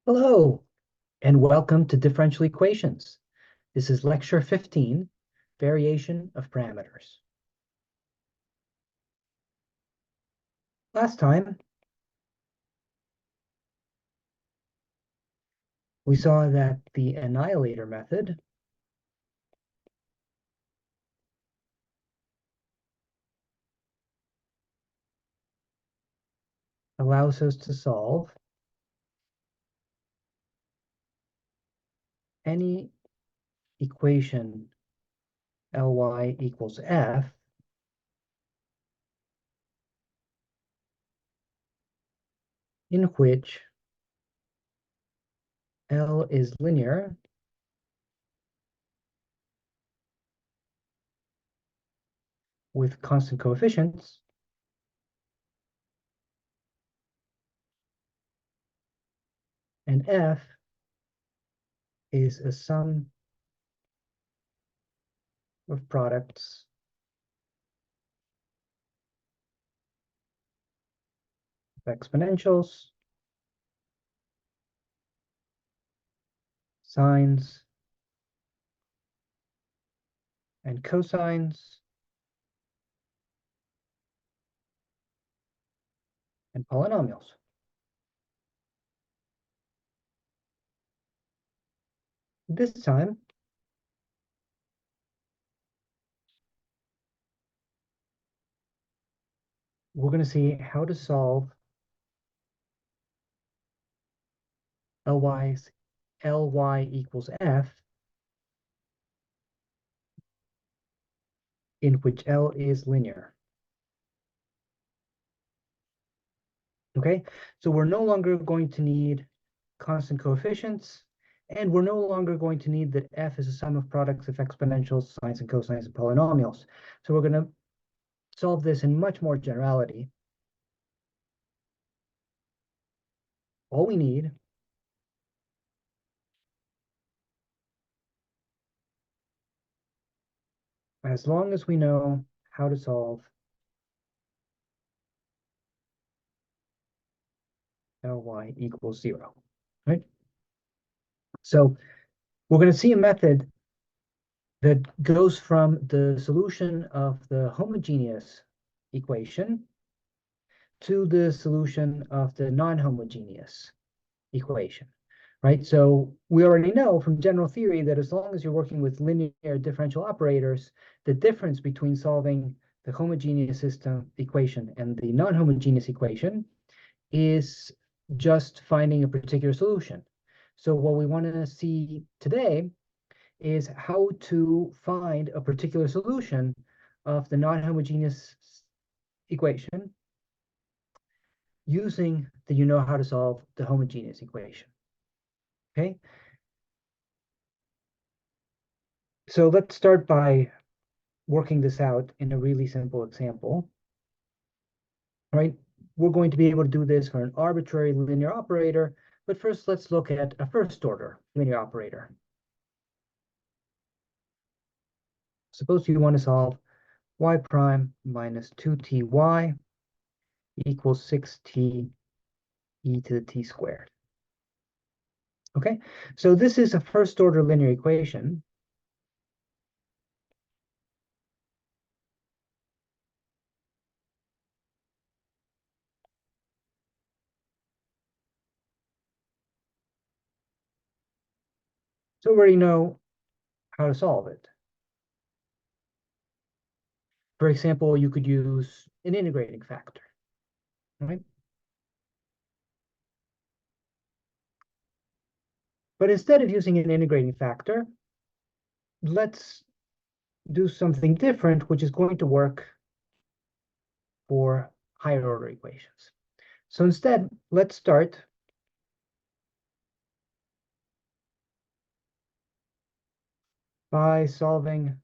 Hello, and welcome to Differential Equations. This is lecture 15, Variation of Parameters. Last time, we saw that the annihilator method allows us to solve any equation Ly equals f in which L is linear with constant coefficients and f is a sum of products of exponentials, sines, and cosines, and polynomials. This time, we're going to see how to solve Ly equals f, in which L is linear. Okay, so we're no longer going to need constant coefficients, and we're no longer going to need that f is a sum of products of exponentials, sines and cosines, and polynomials. So we're going to solve this in much more generality. All we need as long as we know how to solve Ly equals 0, right? So we're going to see a method that goes from the solution of the homogeneous equation to the solution of the non-homogeneous equation, right? So we already know from general theory that as long as you're working with linear differential operators, the difference between solving the homogeneous system equation and the non-homogeneous equation is just finding a particular solution. So what we want to see today is how to find a particular solution of the non-homogeneous equation using the you know how to solve the homogeneous equation. Okay, so let's start by working this out in a really simple example. All right, we're going to be able to do this for an arbitrary linear operator, but first let's look at a first order linear operator. Suppose you want to solve y prime minus 2ty equals 6t e to the t squared. Okay, so this is a first order linear equation. So we already know how to solve it. For example, you could use an integrating factor, right? But instead of using an integrating factor, let's do something different, which is going to work for higher order equations. So instead, let's start by solving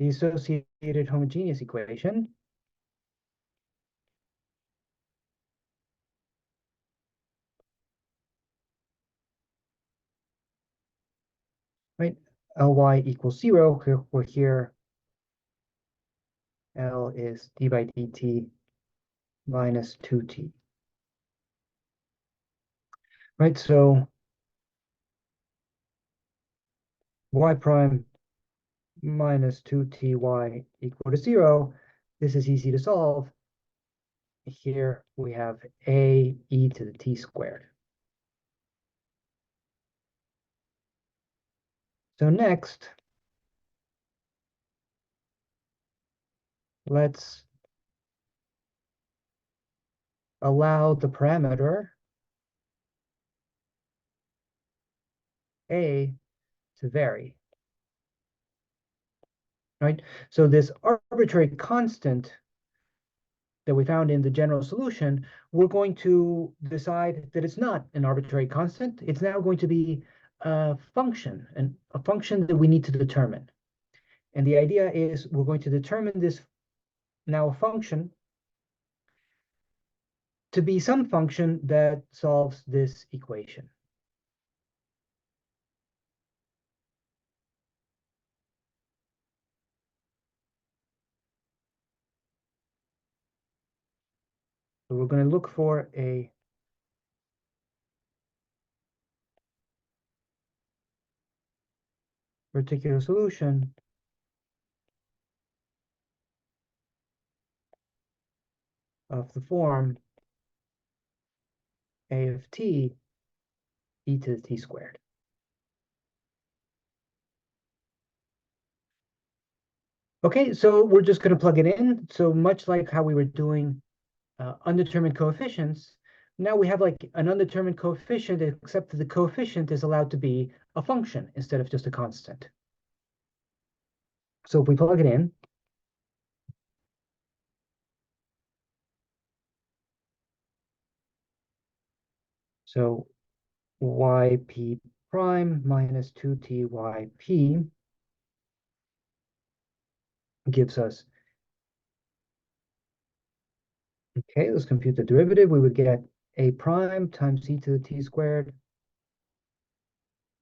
the associated homogeneous equation. Right, Ly equals 0, where here L is d by dt minus 2t. Right, so y prime minus 2ty equal to 0. This is easy to solve. Here we have a e to the t squared. So next, let's allow the parameter a to vary. Right? So this arbitrary constant that we found in the general solution, we're going to decide that it's not an arbitrary constant. It's now going to be a function, and a function that we need to determine. And the idea is we're going to determine this now a function to be some function that solves this equation. So we're going to look for a particular solution of the form a of t e to the t squared. Okay, so we're just going to plug it in. So much like how we were doing undetermined coefficients, now we have like an undetermined coefficient, except that the coefficient is allowed to be a function instead of just a constant. So if we plug it in, so yp prime minus 2typ gives us, okay, let's compute the derivative. We would get a prime times e to the t squared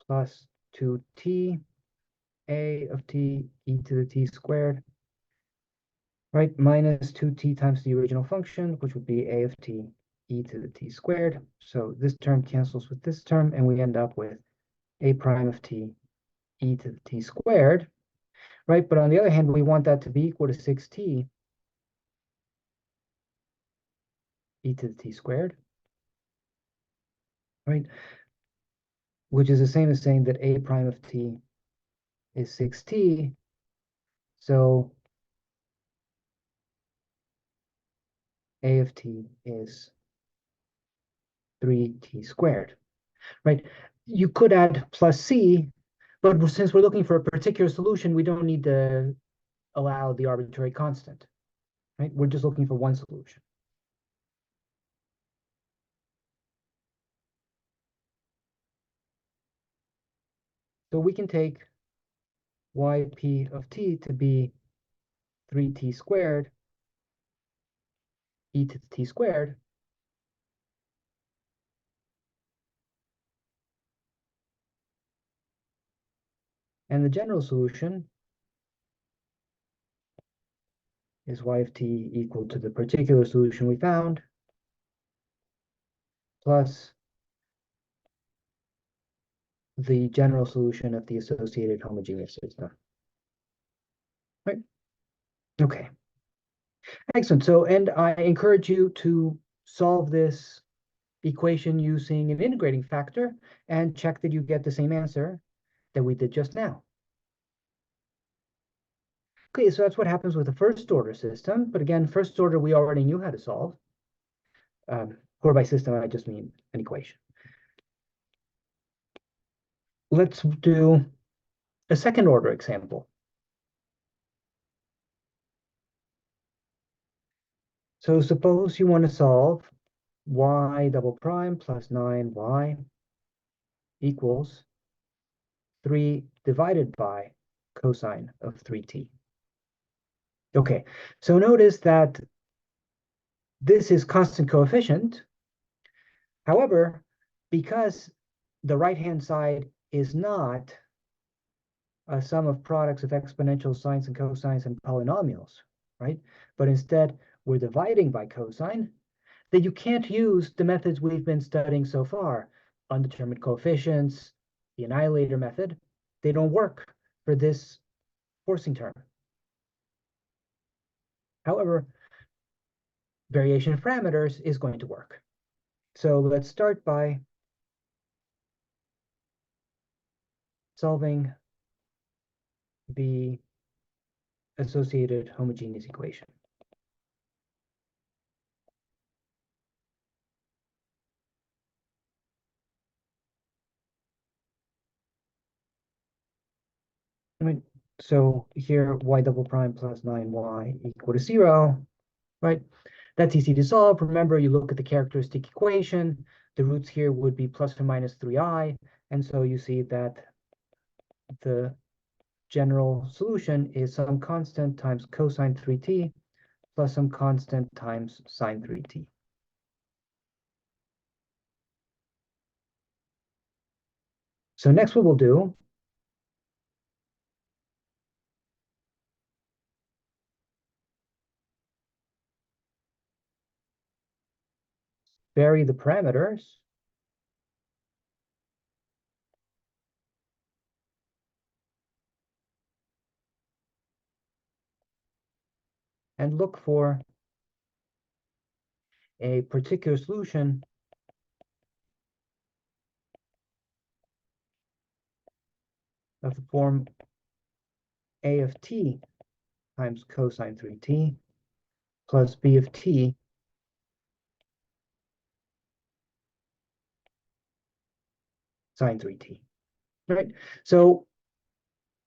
plus 2t a of t e to the t squared, right, minus 2t times the original function, which would be a of t e to the t squared. So this term cancels with this term, and we end up with a prime of t e to the t squared, right? But on the other hand, we want that to be equal to 6t e to the t squared, right? Which is the same as saying that a prime of t is 6t. So a of t is 3t squared, right? You could add plus c, but since we're looking for a particular solution, we don't need to allow the arbitrary constant, right? We're just looking for one solution. So we can take yp of t to be 3t squared e to the t squared. And the general solution is y of t equal to the particular solution we found plus the general solution of the associated homogeneous system. Right? Okay. Excellent. So, and I encourage you to solve this equation using an integrating factor and check that you get the same answer that we did just now. Okay, so that's what happens with the first order system. But again, first order, we already knew how to solve. Or by system, I just mean an equation. Let's do a second order example. So suppose you want to solve y double prime plus 9y equals 3 divided by cosine of 3t. Okay, so notice that this is constant coefficient. However, because the right-hand side is not a sum of products of exponential sines and cosines and polynomials, right? But instead, we're dividing by cosine, then you can't use the methods we've been studying so far, undetermined coefficients, the annihilator method. They don't work for this forcing term. However, variation of parameters is going to work. So let's start by solving the associated homogeneous equation. Right. So here, y double prime plus 9y equal to 0, right? That's easy to solve. Remember, you look at the characteristic equation. The roots here would be plus or minus 3i. And so you see that the general solution is some constant times cosine 3t plus some constant times sine 3t. So next what we'll do vary the parameters and look for a particular solution of the form a of t times cosine 3t plus b of t sine 3t, right? So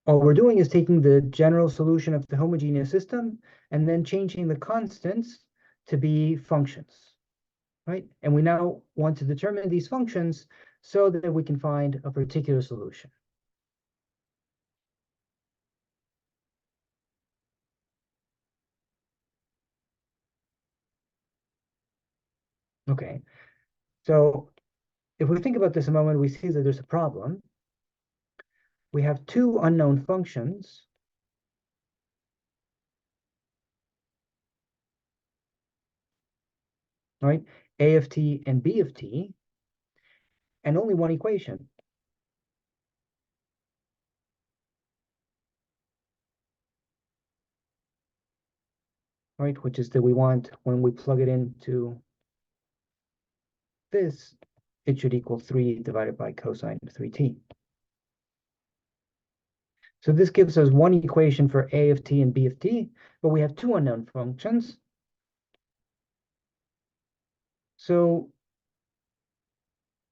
all we're doing is taking the general solution of the homogeneous system and then changing the constants to be functions, right? And we now want to determine these functions so that we can find a particular solution. Okay, so if we think about this a moment, we see that there's a problem. We have two unknown functions. Right? A of t and b of t, and only one equation. Right? Which is that we want, when we plug it into this, it should equal 3 divided by cosine 3t. So this gives us one equation for a of t and b of t, but we have two unknown functions. So,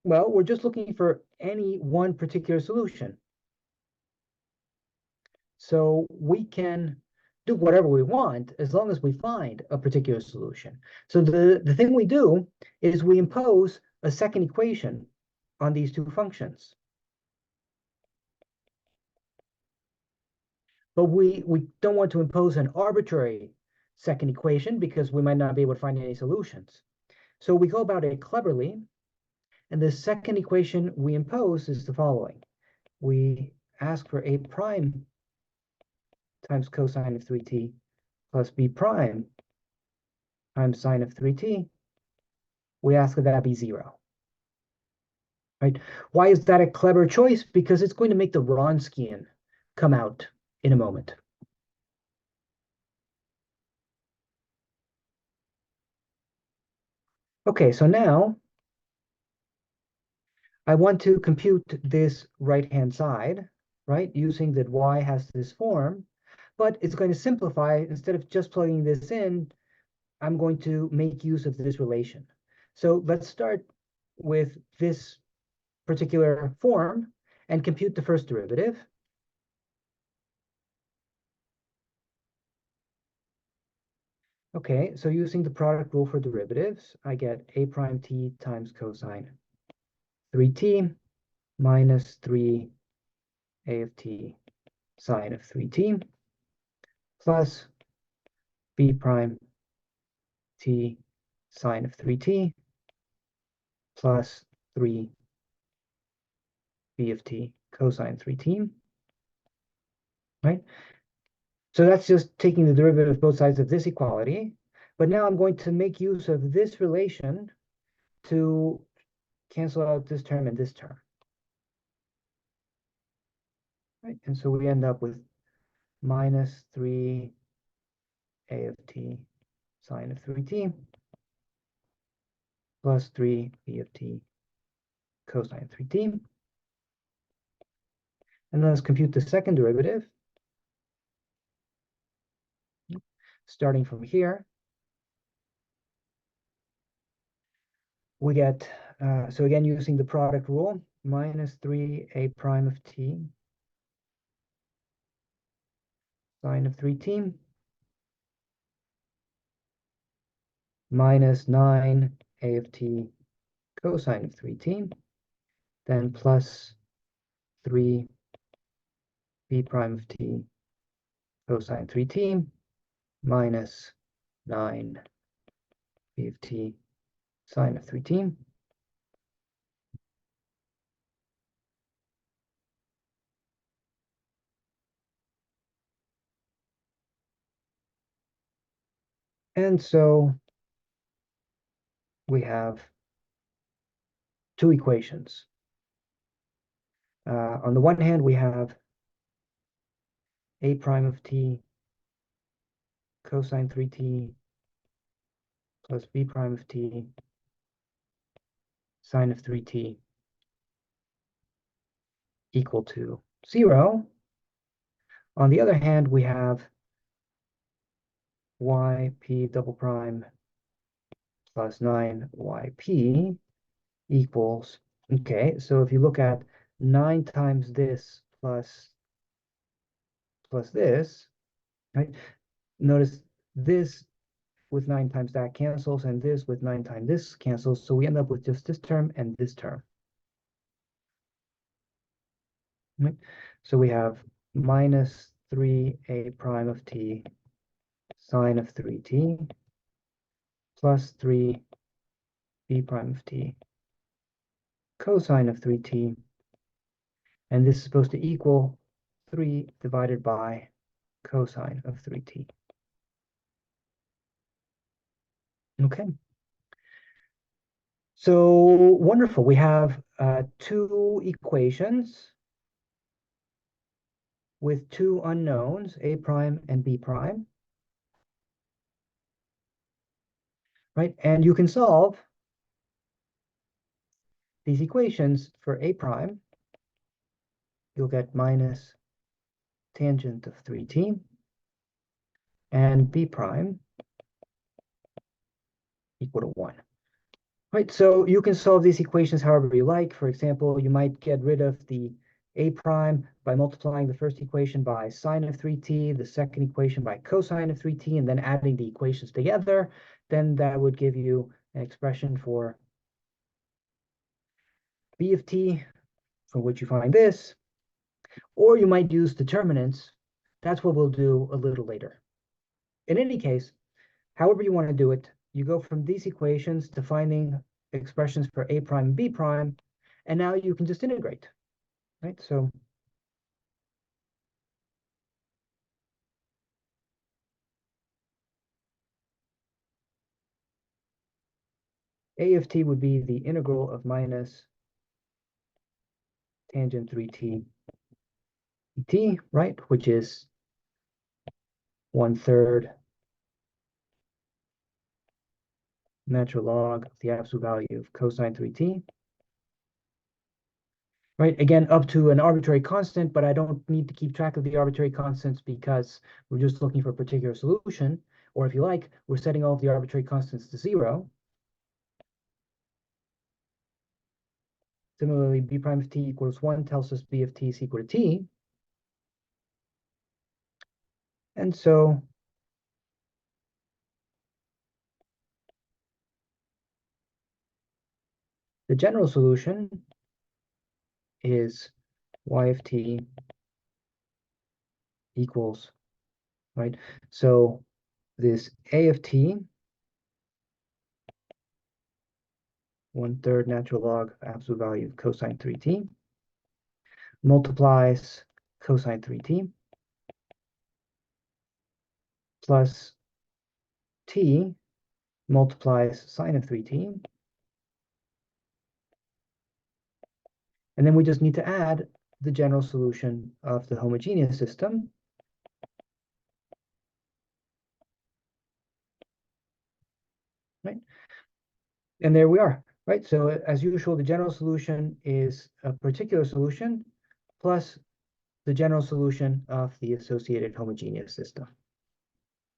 well, we're just looking for any one particular solution. So we can do whatever we want as long as we find a particular solution. So the thing we do is we impose a second equation on these two functions. But we don't want to impose an arbitrary second equation because we might not be able to find any solutions. So we go about it cleverly. And the second equation we impose is the following. We ask for a prime times cosine of 3t plus b prime times sine of 3t. We ask that that be 0. Right? Why is that a clever choice? Because it's going to make the Wronskian come out in a moment. Okay, so now I want to compute this right-hand side, right? Using that y has this form, but it's going to simplify. Instead of just plugging this in, I'm going to make use of this relation. So let's start with this particular form and compute the first derivative. Okay, so using the product rule for derivatives, I get a prime t times cosine 3t minus 3 a of t sine of 3t plus b prime t sine of 3t plus 3 b of t cosine 3t, right? So that's just taking the derivative of both sides of this equality. But now I'm going to make use of this relation to cancel out this term and this term. Right? And so we end up with minus 3 a of t sine of 3t plus 3 b of t cosine of 3t. And then let's compute the second derivative. Starting from here, we get, so again, using the product rule, minus 3a prime of t sine of 3t minus 9 a of t cosine of 3t, then plus 3 b prime of t cosine 3t minus 9 b of t sine of 3t. And so we have two equations. On the one hand, we have a prime of t cosine 3t plus b prime of t sine of 3t equal to 0. On the other hand, we have yp double prime plus 9yp equals, okay, so if you look at 9 times this plus this, right? Notice this with 9 times that cancels, and this with 9 times this cancels, so we end up with just this term and this term. Right? So we have minus 3a prime of t sine of 3t plus 3b prime of t cosine of 3t, and this is supposed to equal 3 divided by cosine of 3t. Okay. So wonderful. We have two equations with two unknowns, a prime and b prime. Right? And you can solve these equations for a prime. You'll get minus tangent of 3t, and b prime equal to 1. Right, so you can solve these equations however you like. For example, you might get rid of the a prime by multiplying the first equation by sine of 3t, the second equation by cosine of 3t, and then adding the equations together. Then that would give you an expression for b of t, from which you find this. Or you might use determinants. That's what we'll do a little later. In any case, however you want to do it, you go from these equations to finding expressions for a prime and b prime, and now you can just integrate, right? So a of t would be the integral of minus tangent 3t dt, right? Which is 1/3 natural log of the absolute value of cosine 3t. Right, again, up to an arbitrary constant, but I don't need to keep track of the arbitrary constants because we're just looking for a particular solution. Or if you like, we're setting all of the arbitrary constants to 0. Similarly, b prime of t equals 1 tells us b of t is equal to t. And so the general solution is y of t equals, right? So this a of t, 1/3 natural log of absolute value of cosine 3t, multiplies cosine 3t plus t multiplies sine of 3t. And then we just need to add the general solution of the homogeneous system. Right? And there we are, right? So as usual, the general solution is a particular solution plus the general solution of the associated homogeneous system,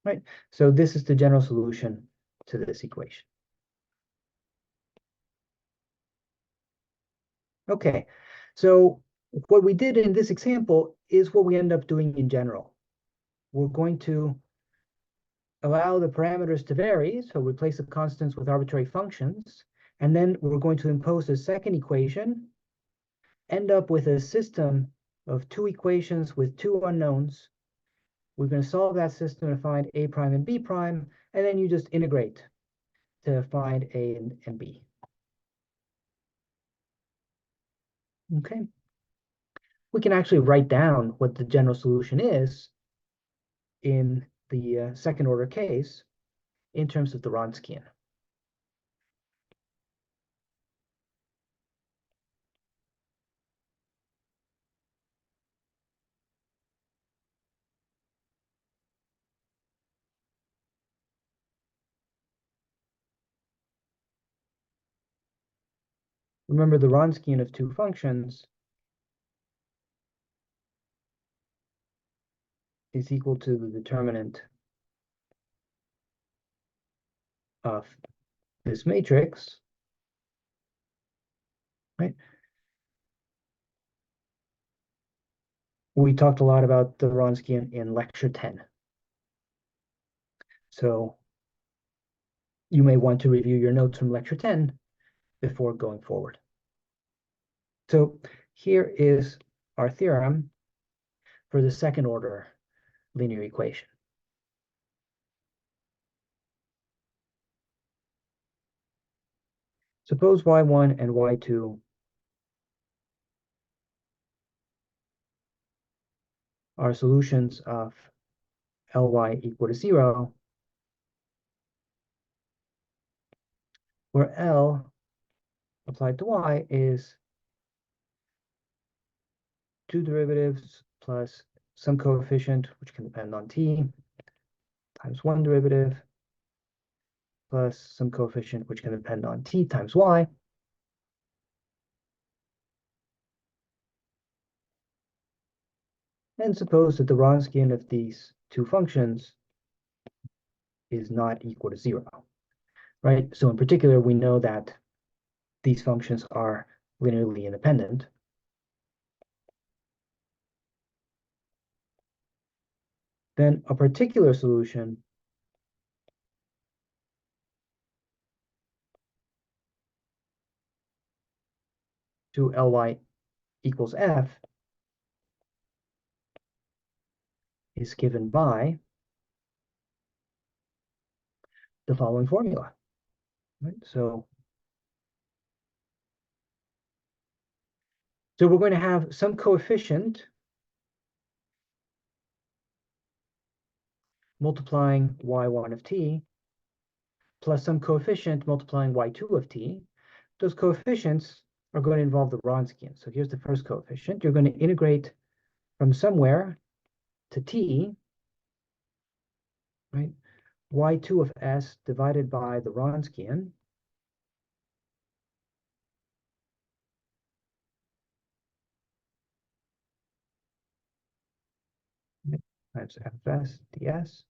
right? So this is the general solution to this equation. Okay, so what we did in this example is what we end up doing in general. We're going to allow the parameters to vary, so replace the constants with arbitrary functions, and then we're going to impose a second equation, end up with a system of two equations with two unknowns. We're going to solve that system to find a prime and b prime, and then you just integrate to find a and b. Okay. We can actually write down what the general solution is in the second order case in terms of the Wronskian. Remember, the Wronskian of two functions is equal to the determinant of this matrix, right? We talked a lot about the Wronskian in lecture 10. So you may want to review your notes from lecture 10 before going forward. So here is our theorem for the second order linear equation. Suppose y1 and y2 are solutions of Ly equal to 0, where L applied to y is two derivatives plus some coefficient, which can depend on t, times one derivative, plus some coefficient, which can depend on t times y. And suppose that the Wronskian of these two functions is not equal to 0, right? So in particular, we know that these functions are linearly independent. Then a particular solution to Ly equals f is given by the following formula, right? So we're going to have some coefficient multiplying y1 of t plus some coefficient multiplying y2 of t. Those coefficients are going to involve the Wronskian. So here's the first coefficient. You're going to integrate from somewhere to t, right? y2 of s divided by the Wronskian times f of s ds.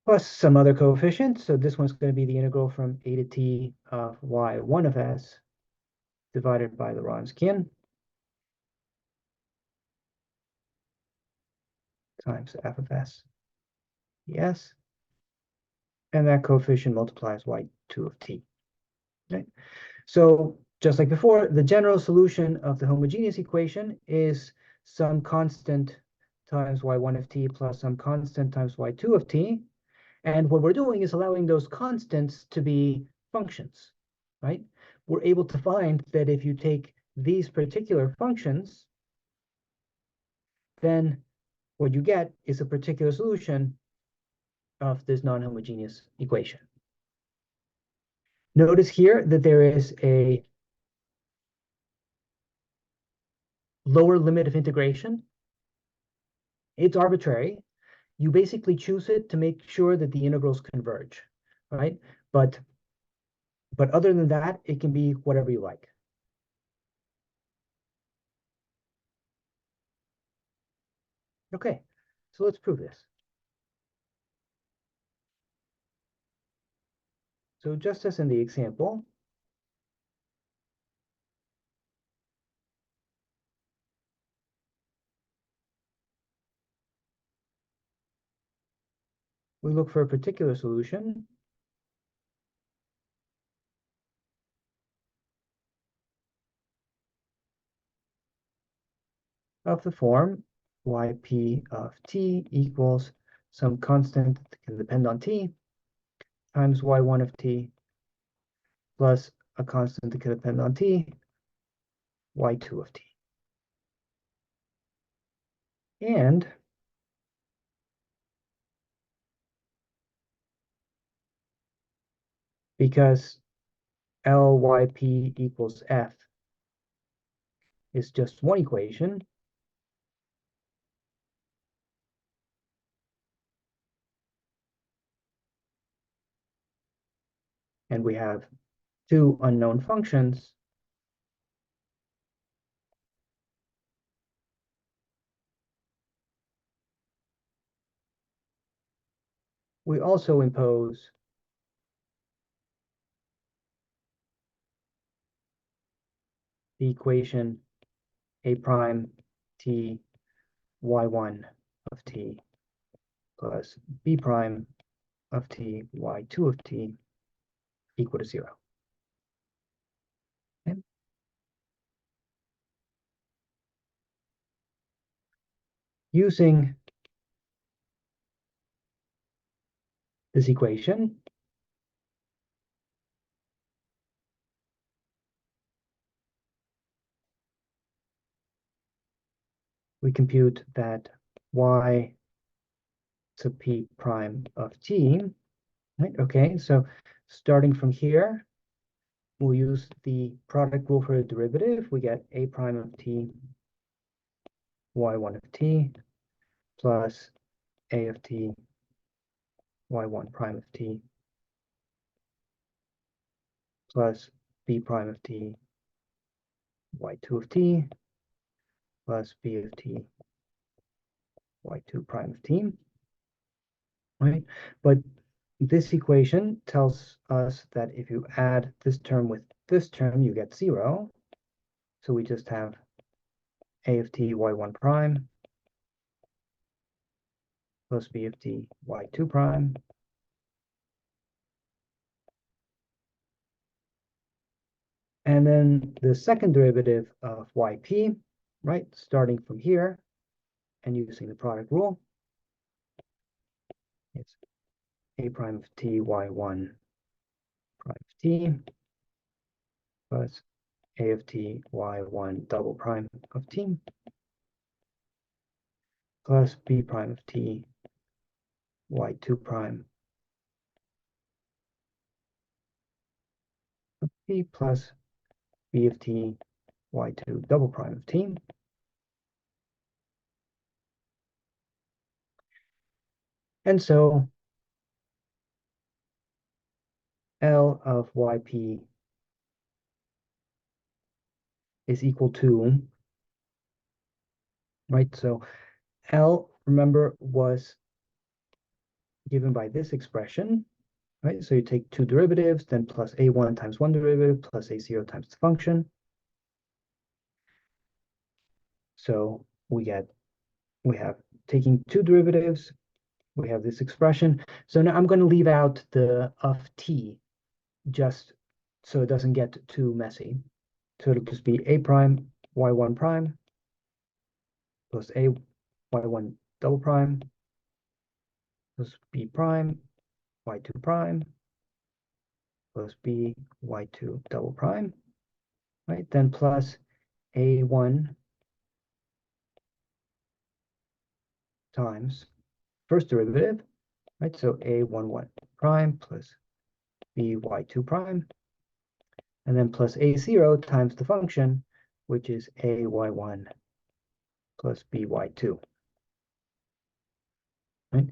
Plus some other coefficient. So this one's going to be the integral from a to t of y1 of s divided by the Wronskian times f of s ds. And that coefficient multiplies y2 of t. Right? So just like before, the general solution of the homogeneous equation is some constant times y1 of t plus some constant times y2 of t. And what we're doing is allowing those constants to be functions, right? We're able to find that if you take these particular functions, then what you get is a particular solution of this non-homogeneous equation. Notice here that there is a lower limit of integration. It's arbitrary. You basically choose it to make sure that the integrals converge, right? But other than that, it can be whatever you like. Okay, so let's prove this. So just as in the example, we look for a particular solution. Of the form yp of t equals some constant that can depend on t times y1 of t plus a constant that can depend on t, y2 of t. And because LYP equals F is just one equation, and we have two unknown functions, we also impose the equation A prime t y1 of t plus B prime of t y2 of t equal to 0. Okay. Using this equation, we compute that y sub p prime of t, right? Okay, so starting from here, we'll use the product rule for a derivative. We get A prime of t y1 of t plus A of t y1 prime of t plus B prime of t y2 of t plus B of t y2 prime of t, right? But this equation tells us that if you add this term with this term, you get 0. So we just have A of t y1 prime plus B of t y2 prime and then the second derivative of yp, right, starting from here and using the product rule, it's A prime of t y1 prime of t plus A of t y1 double prime of t plus B prime of t y2 prime of t plus B of t y2 double prime of t. And so L of yp is equal to, right? So L, remember, was given by this expression, right? So you take two derivatives, then plus a1 times one derivative plus a0 times the function. So we have taking two derivatives, we have this expression. So now I'm going to leave out the of t just so it doesn't get too messy. So it'll just be a prime y1 prime plus a y1 double prime plus b prime y2 prime plus b y2 double prime, right? Then plus a1 times first derivative, right? So a11 prime plus by2 prime, and then plus a0 times the function, which is ay1 plus by2, right?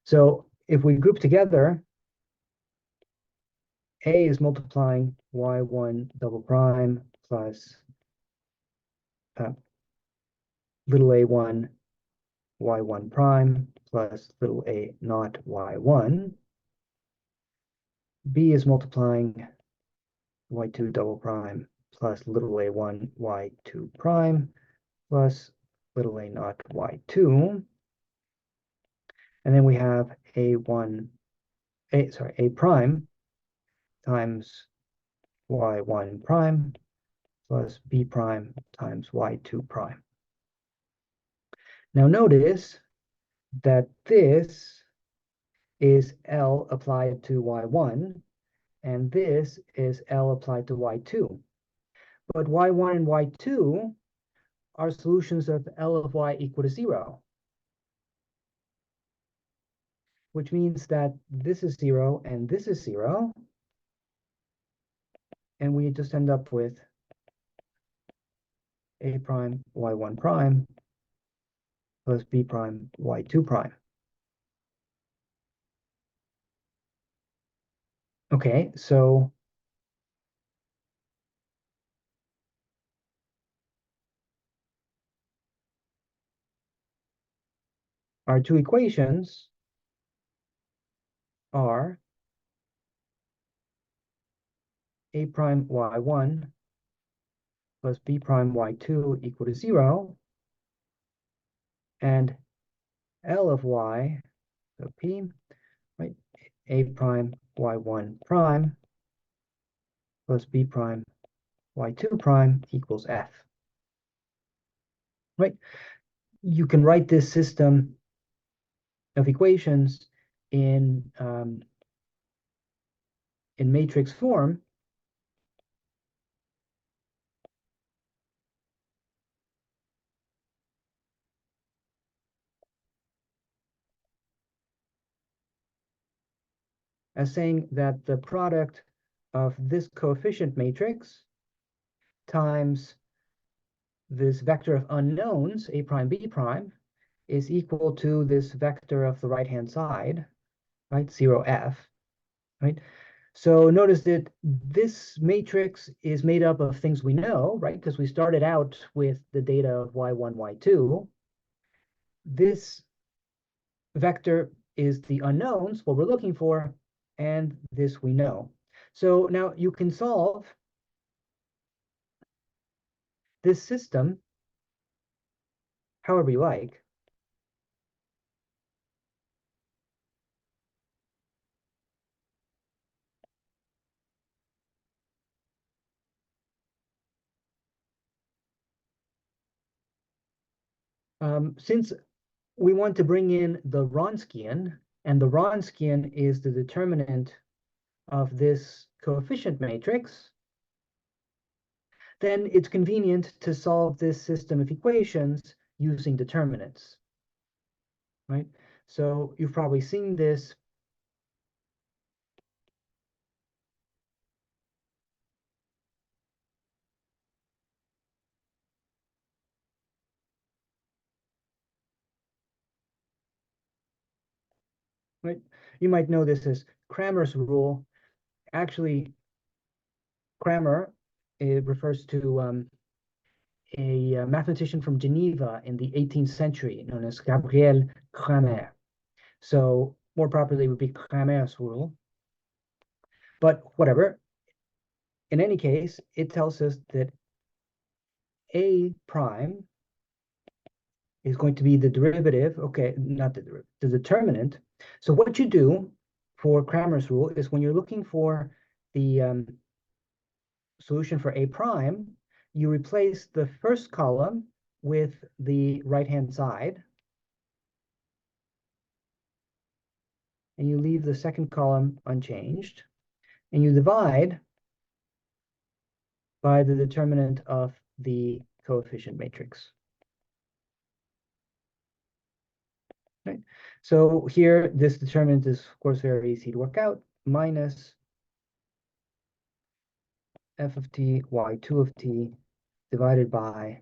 So if we group together, a is multiplying y1 double prime plus little a1 y1 prime plus little a naught y1. B is multiplying y2 double prime plus little a1 y2 prime plus little a naught y2. And then we have a prime times y1 prime plus b prime times y2 prime. Now notice that this is L applied to y1, and this is L applied to y2. But y1 and y2 are solutions of L of y equal to 0, which means that this is 0 and this is 0, and we just end up with a prime y1 prime plus b prime y2 prime. Okay, so our two equations are a prime y1 plus b prime y2 equal to 0, and L of y, so p, right, a prime y1 prime plus b prime y2 prime equals f. Right? You can write this system of equations in matrix form. As saying that the product of this coefficient matrix times this vector of unknowns, a prime, b prime, is equal to this vector of the right-hand side, right, 0f, right? So notice that this matrix is made up of things we know, right? Because we started out with the data of y1, y2. This vector is the unknowns, what we're looking for, and this we know. So now you can solve this system however you like. Since we want to bring in the Wronskian, and the Wronskian is the determinant of this coefficient matrix, then it's convenient to solve this system of equations using determinants, right? So you've probably seen this. Right? You might know this as Cramer's rule. Actually, Cramer, it refers to a mathematician from Geneva in the 18th century known as Gabriel Cramer. So more properly would be Cramer's rule. But whatever, in any case, it tells us that a prime is going to be the derivative, okay, not the derivative, the determinant. So what you do for Cramer's rule is when you're looking for the solution for a prime, you replace the first column with the right-hand side, and you leave the second column unchanged, and you divide by the determinant of the coefficient matrix. right? So here, this determinant is, of course, very easy to work out, minus f of t, y2 of t, divided by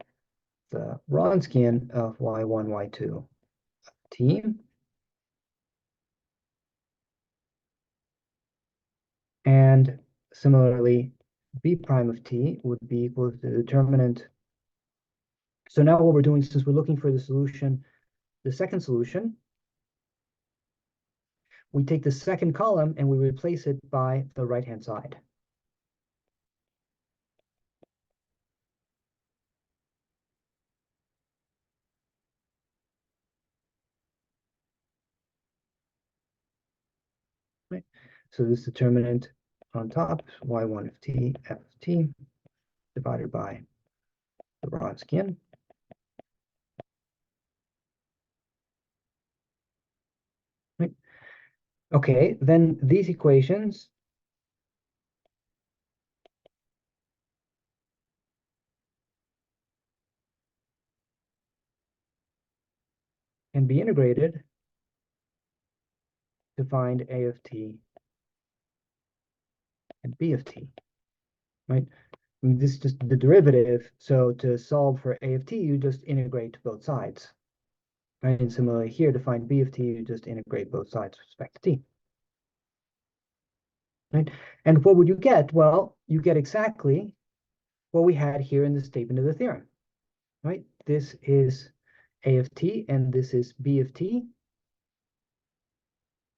the Wronskian of y1, y2 t. And similarly, b prime of t would be equal to the determinant. So now what we're doing, since we're looking for the solution, the second solution, we take the second column and we replace it by the right-hand side. Right? So this determinant on top, y1 of t, f of t, divided by the Wronskian. Right? Okay, then these equations can be integrated to find a of t and b of t, right? I mean, this is just the derivative. So to solve for a of t, you just integrate both sides. Right? And similarly here, to find b of t, you just integrate both sides with respect to t. Right? And what would you get? Well, you get exactly what we had here in the statement of the theorem. Right? This is a of t, and this is b of t,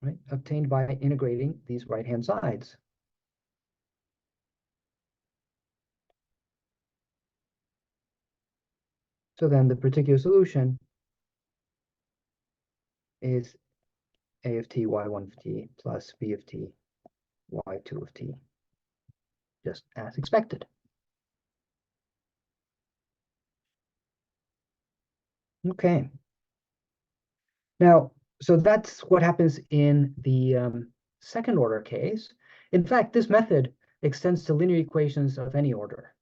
right? Obtained by integrating these right-hand sides. So then the particular solution is a of t, y1 of t, plus b of t, y2 of t, just as expected. Okay. Now, so that's what happens in the second order case. In fact, this method extends to linear equations of any order.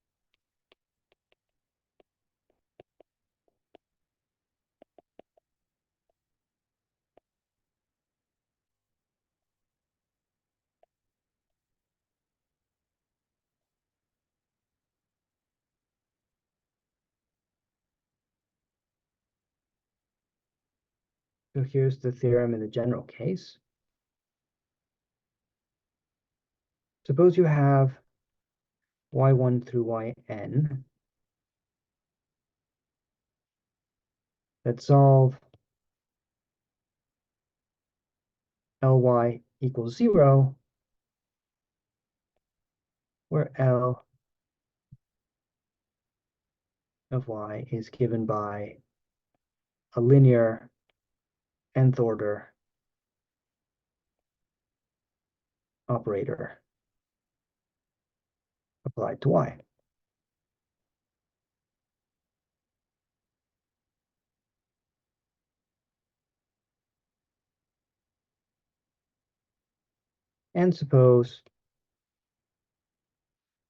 So here's the theorem in the general case. Suppose you have y1 through yn that solve Ly equals 0, where L of y is given by a linear nth order operator applied to y. And suppose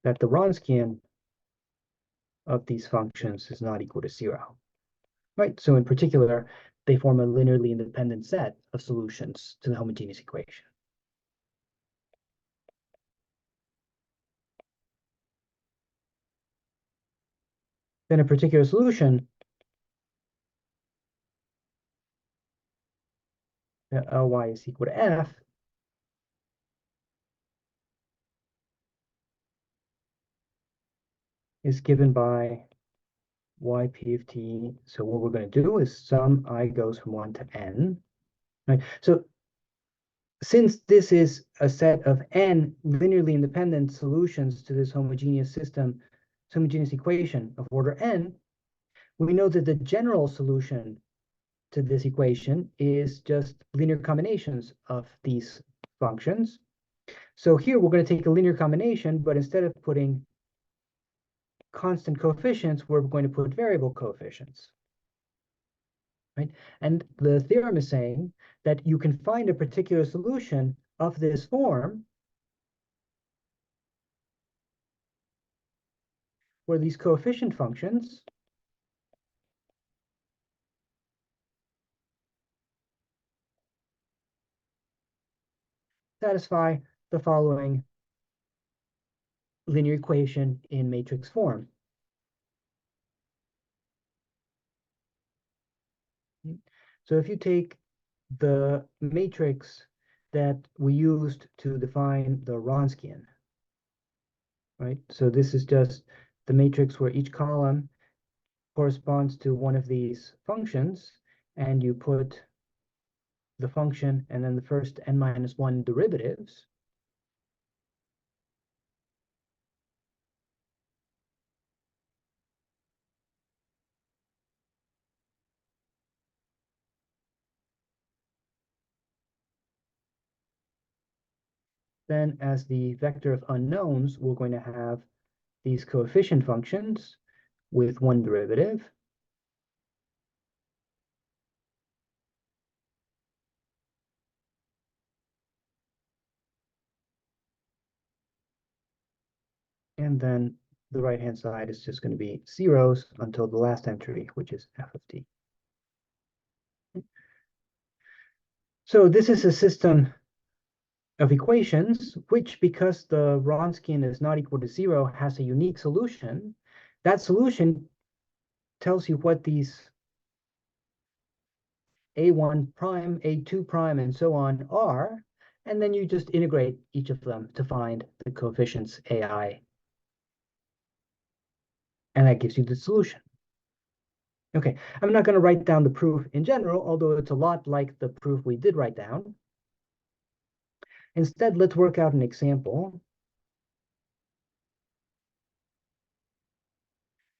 that the Wronskian of these functions is not equal to 0. Right? So in particular, they form a linearly independent set of solutions to the homogeneous equation. Then a particular solution, that Ly is equal to f, is given by yp of t. So what we're going to do is sum I goes from 1 to n. Right? So since this is a set of n linearly independent solutions to this homogeneous system, homogeneous equation of order n, we know that the general solution to this equation is just linear combinations of these functions. So here we're going to take a linear combination, but instead of putting constant coefficients, we're going to put variable coefficients. Right? And the theorem is saying that you can find a particular solution of this form where these coefficient functions satisfy the following linear equation in matrix form. So if you take the matrix that we used to define the Wronskian, right? So this is just the matrix where each column corresponds to one of these functions, and you put the function and then the first n-1 derivatives. Then as the vector of unknowns, we're going to have these coefficient functions with one derivative. And then the right-hand side is just going to be zeros until the last entry, which is f of t. So this is a system of equations, which, because the Wronskian is not equal to 0, has a unique solution. That solution tells you what these A1 prime, A2 prime, and so on are, and then you just integrate each of them to find the coefficients AI. And that gives you the solution. Okay, I'm not going to write down the proof in general, although it's a lot like the proof we did write down. Instead, let's work out an example.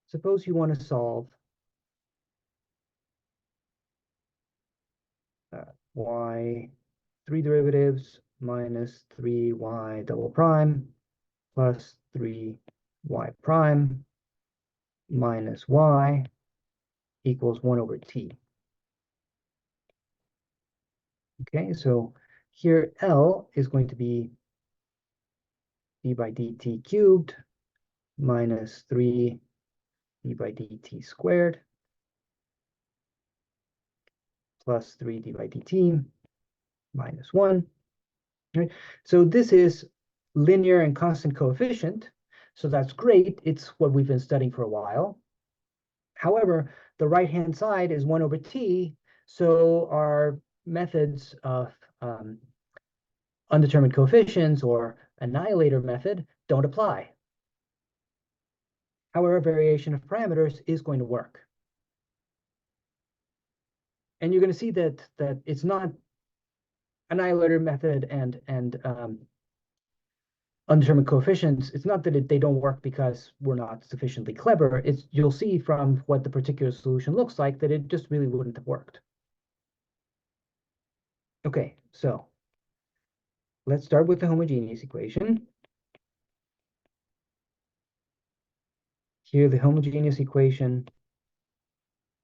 Suppose you want to solve y 3 derivatives minus 3y double prime plus 3y prime minus y equals 1 over t. Okay, so here L is going to be d by dt cubed minus 3 d by dt squared plus 3 d by dt minus 1. Right? So this is linear and constant coefficient. So that's great. It's what we've been studying for a while. However, the right-hand side is 1 over t. So our methods of undetermined coefficients or annihilator method don't apply. However, variation of parameters is going to work. And you're going to see that it's not annihilator method and undetermined coefficients. It's not that they don't work because we're not sufficiently clever. It's, you'll see from what the particular solution looks like that it just really wouldn't have worked. Okay, so let's start with the homogeneous equation. Here, the homogeneous equation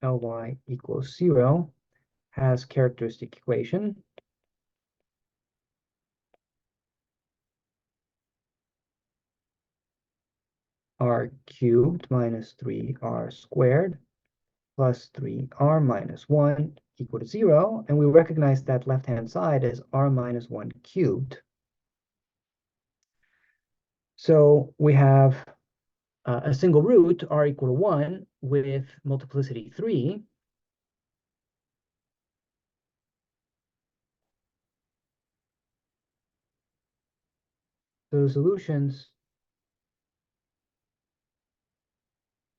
Ly equals 0 has characteristic equation r cubed minus 3r squared plus 3r minus 1 equal to 0. And we recognize that left-hand side as r minus 1 cubed. So we have a single root, r equal to 1, with multiplicity 3. So solutions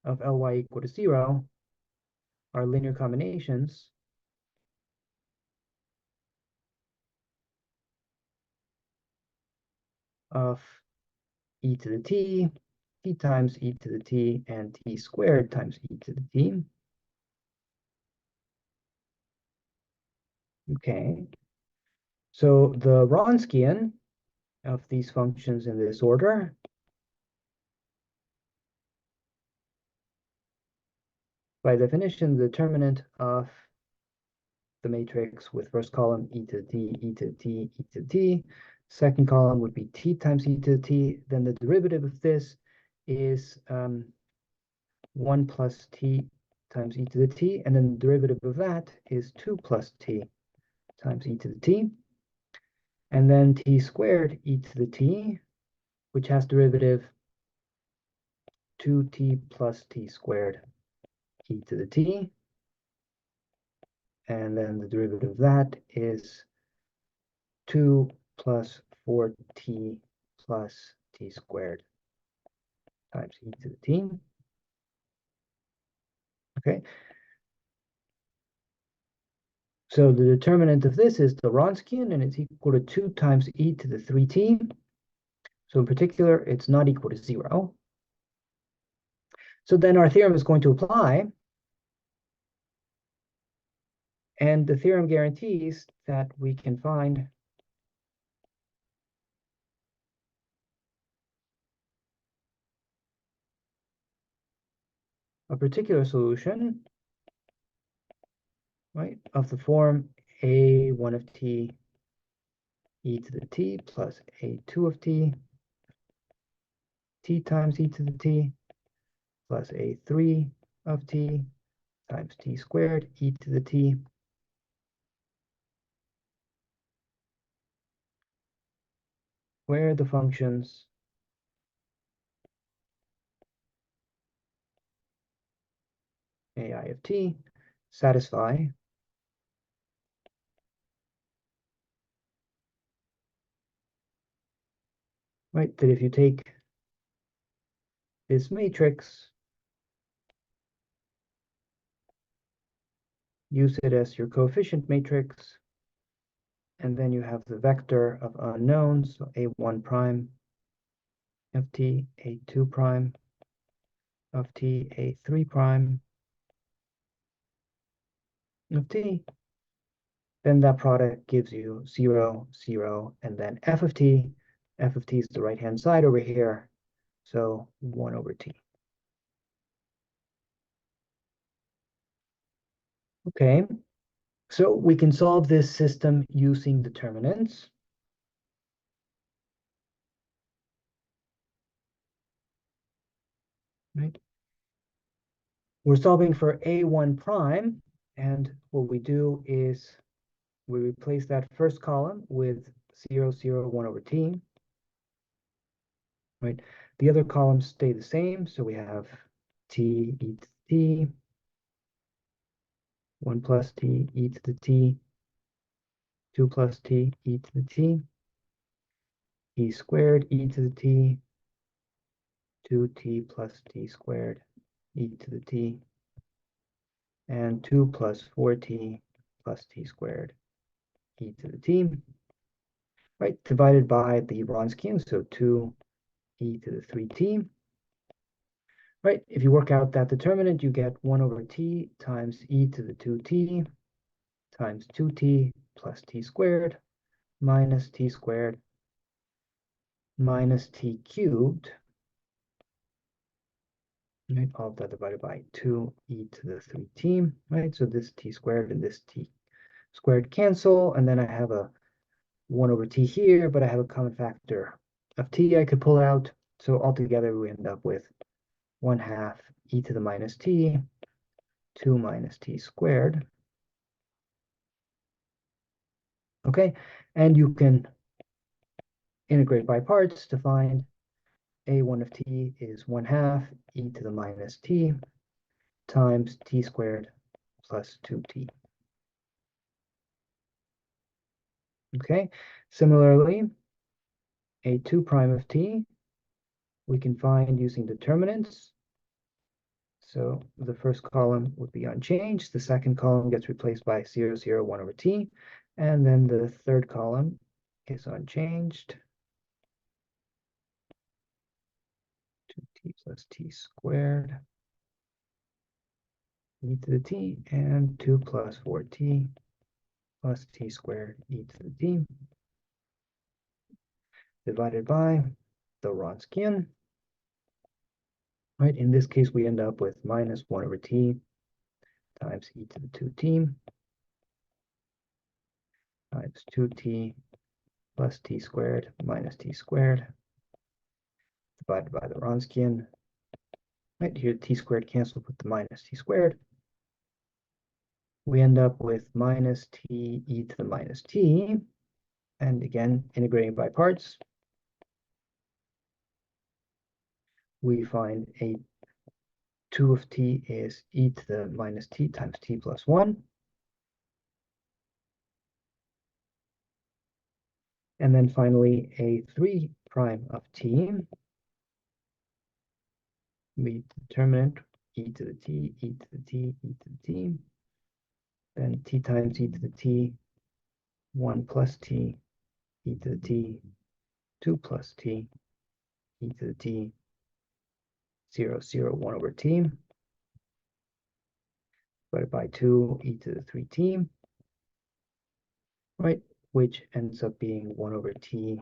of Ly equal to 0 are linear combinations of e to the t times e to the t, and t squared times e to the t. Okay. So the Wronskian of these functions in this order by definition, the determinant of the matrix with first column e to the t, e to the t, e to the t. Second column would be t times e to the t. Then the derivative of this is 1 plus t times e to the t. And then the derivative of that is 2 plus t times e to the t. and then t squared e to the t, which has derivative 2t plus t squared e to the t. And then the derivative of that is 2 plus 4t plus t squared times e to the t. Okay. So the determinant of this is the Wronskian, and it's equal to 2 times e to the 3t. So in particular, it's not equal to 0. So then our theorem is going to apply. And the theorem guarantees that we can find a particular solution, right, of the form a1 of t e to the t plus a2 of t times e to the t plus a3 of t times t squared e to the t, where the functions ai of t satisfy, right, that if you take this matrix, use it as your coefficient matrix, and then you have the vector of unknowns, so a1 prime of t, a2 prime of t, a3 prime of t, then that product gives you 0, 0, and then f of t. F of t is the right-hand side over here, so 1 over t. Okay, so we can solve this system using determinants. Right? We're solving for a1 prime, and what we do is we replace that first column with 0, 0, 1 over t. Right? The other columns stay the same, so we have t e to t, 1 plus t e to the t, 2 plus t e to the t, e squared e to the t, 2t plus t squared e to the t, and 2 plus 4t plus t squared e to the t, right, divided by the Wronskian, so 2e to the 3t. Right, if you work out that determinant, you get 1 over t times e to the 2t times 2t plus t squared minus t squared minus t cubed, right, all of that divided by 2e to the 3t, right? So this t squared and this t squared cancel, and then I have a 1 over t here, but I have a common factor of t I could pull out. So altogether, we end up with 1/2 e to the minus t, 2 minus t squared. Okay, and you can integrate by parts to find a1 of t is 1/2 e to the minus t times t squared plus 2t. Okay, similarly, a2 prime of t we can find using determinants. So the first column would be unchanged, the second column gets replaced by 0, 0, 1 over t, and then the third column is unchanged. 2t plus t squared e to the t, and 2 plus 4t plus t squared e to the t, divided by the Wronskian. Right, in this case, we end up with minus 1 over t times e to the 2t times 2t plus t squared minus t squared divided by the Wronskian. Right here, t squared canceled with the minus t squared. We end up with minus t e to the minus t And again, integrating by parts, we find a 2 of t is e to the minus t times t plus 1. And then finally, a 3 prime of t, we determinant e to the t, e to the t, e to the t, then t times e to the t, 1 plus t, e to the t, 2 plus t, e to the t, 0, 0, 1 over t, divided by 2, e to the 3t, right? Which ends up being 1 over t,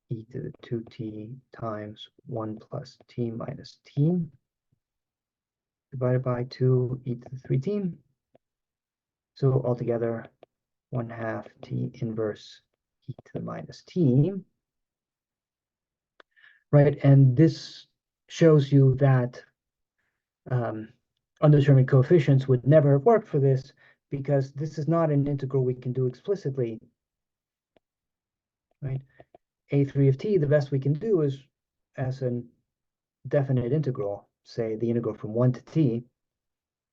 e to the 2t times 1 plus t minus t, divided by 2, e to the 3t. So altogether, 1/2 t inverse e to the minus t, right? And this shows you that undetermined coefficients would never have worked for this, because this is not an integral we can do explicitly, right? A3 of t, the best we can do is as a definite integral, say the integral from 1 to t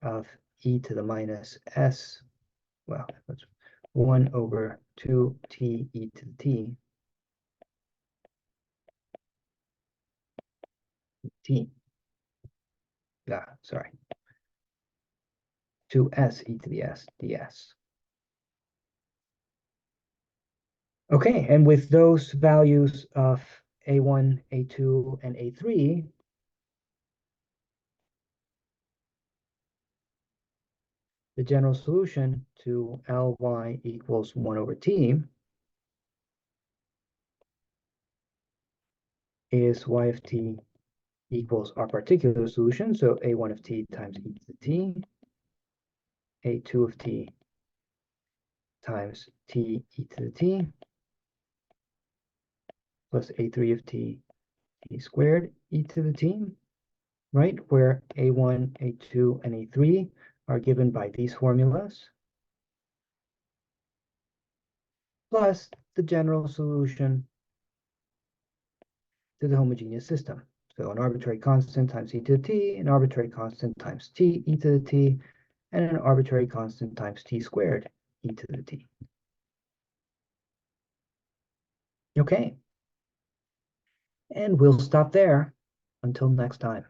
of e to the minus s, well, that's 1 over 2t e to the t, sorry, 2s e to the s ds. Okay, and with those values of a1, a2, and a3, the general solution to Ly equals 1 over t is y of t equals our particular solution, so a1 of t times e to the t, a2 of t times t e to the t, plus a3 of t, t squared e to the t, right? Where a1, a2, and a3 are given by these formulas, plus the general solution to the homogeneous system. So an arbitrary constant times e to the t, an arbitrary constant times t e to the t, and an arbitrary constant times t squared e to the t. Okay. And we'll stop there until next time.